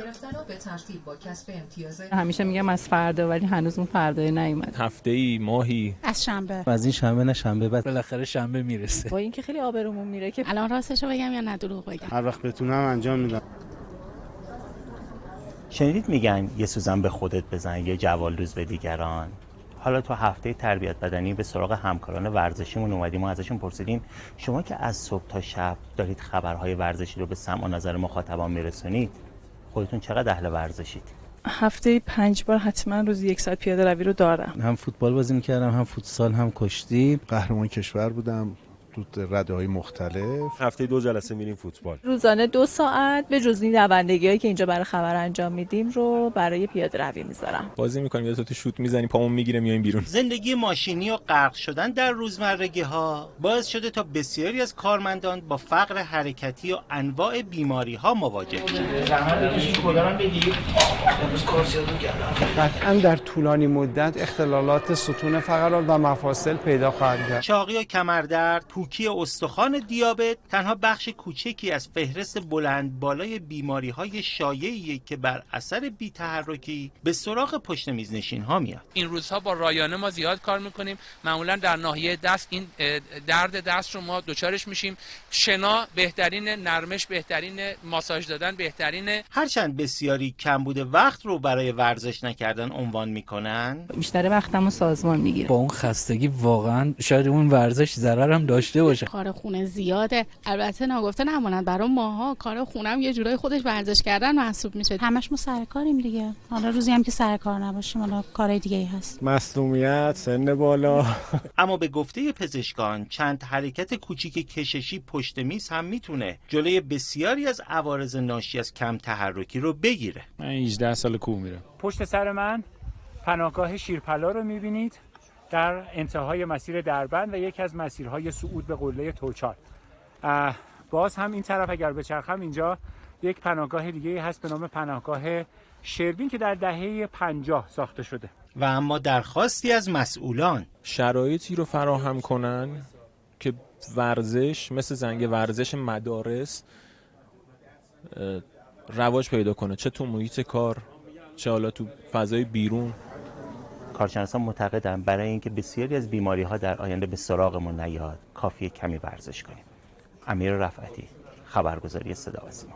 گرفتنها به ترتیب با کسب امتیاز. همیشه میگم از فردا، ولی هنوز اون فردای نیومد. هفته‌ای، ماهی، از شنبه. از این شنبه نه شنبه بعد بالاخره شنبه میرسه. با اینکه خیلی آبرومون میره که الان راستشو بگم یا نه دروغ بگم؟ هر وقت بتونم انجام میدم. شنیدید میگن یه سوزن به خودت بزن، یه جوالدوز به دیگران. حالا تو هفته تربیت بدنی به سراغ همکاران ورزشیمون اومدیم و ازشون پرسیدیم شما که از صبح تا شب دارید خبرهای ورزشی رو به سمع و نظر مخاطبان میرسونید، خودتون چقدر اهل ورزشید؟ هفته 5 بار حتما روزی 1 ساعت پیاده روی رو دارم. هم فوتبال بازی میکردم، هم فوتسال، هم کشتی. قهرمان کشور بودم تو رده‌های مختلف. هفته 2 جلسه میریم فوتبال. روزانه 2 ساعت به جز این دوندگی‌هایی که اینجا برای خبر انجام میدیم رو برای پیاده روی میذارم. بازی میکنیم، یه تو شوت میزنیم، پامون میگیره میایم بیرون. زندگی ماشینی و غرق شدن در روزمرگی‌ها باعث شده تا بسیاری از کارمندان با فقر حرکتی و انواع بیماری‌ها مواجه قطعاً در طولانی مدت اختلالات ستون فقرات و مفاصل پیدا خواهد کرد. چاقی و کمردرد، پوکی استخوان، دیابت تنها بخش کوچکی از فهرست بلند بالای بیماری‌های شایعی که بر اثر بی‌تحرکی به سراغ پشت میز نشین‌ها میاد. این روزها با رایانه ما زیاد کار میکنیم، معمولا در ناحیه دست این درد دست رو ما دوچارش میشیم. شنا بهترین، نرمش بهترین، ماساژ دادن بهترینه. هرچند بسیاری کمبود وقت رو برای ورزش نکردن عنوان میکنن، بیشتر وقتمو سازمان میگیره. با اون خستگی واقعا شاید اون ورزش ضرر هم داشته باشه. کار خونه زیاده. البته ناگفته نمونن برای ماها کار خونم یه جورای خودش ورزش کردن محسوب میشه. همش ما سر کاریم دیگه. حالا روزی هم که سر کار نباشیم حالا کارهای دیگه‌ای هست. مسئولیت، سن بالا. اما به گفته پزشکان چند حرکت کوچیک کششی پشت میز هم میتونه جلوی بسیاری از عوارض ناشی از کم تحرکی رو بگیره. من 18 سال کوه میرم. پشت سر من پناهگاه شیرپلا رو میبینید در انتهای مسیر دربند و یکی از مسیرهای صعود به قله توچال. باز هم این طرف اگر بچرخم اینجا یک پناهگاه دیگه هست به نام پناهگاه شروین که در دهه 50 ساخته شده. و اما درخواستی از مسئولان شرایطی رو فراهم کنن که ورزش مثل زنگ ورزش مدارس رواج پیدا کنه، چه تو محیط کار چه حالا تو فضای بیرون. کارشناسان معتقدند برای اینکه بسیاری از بیماری‌ها در آینده به سراغمون نیاد، کافیه کمی ورزش کنیم. امیر رفعتی، خبرگزاری صدا و سیما.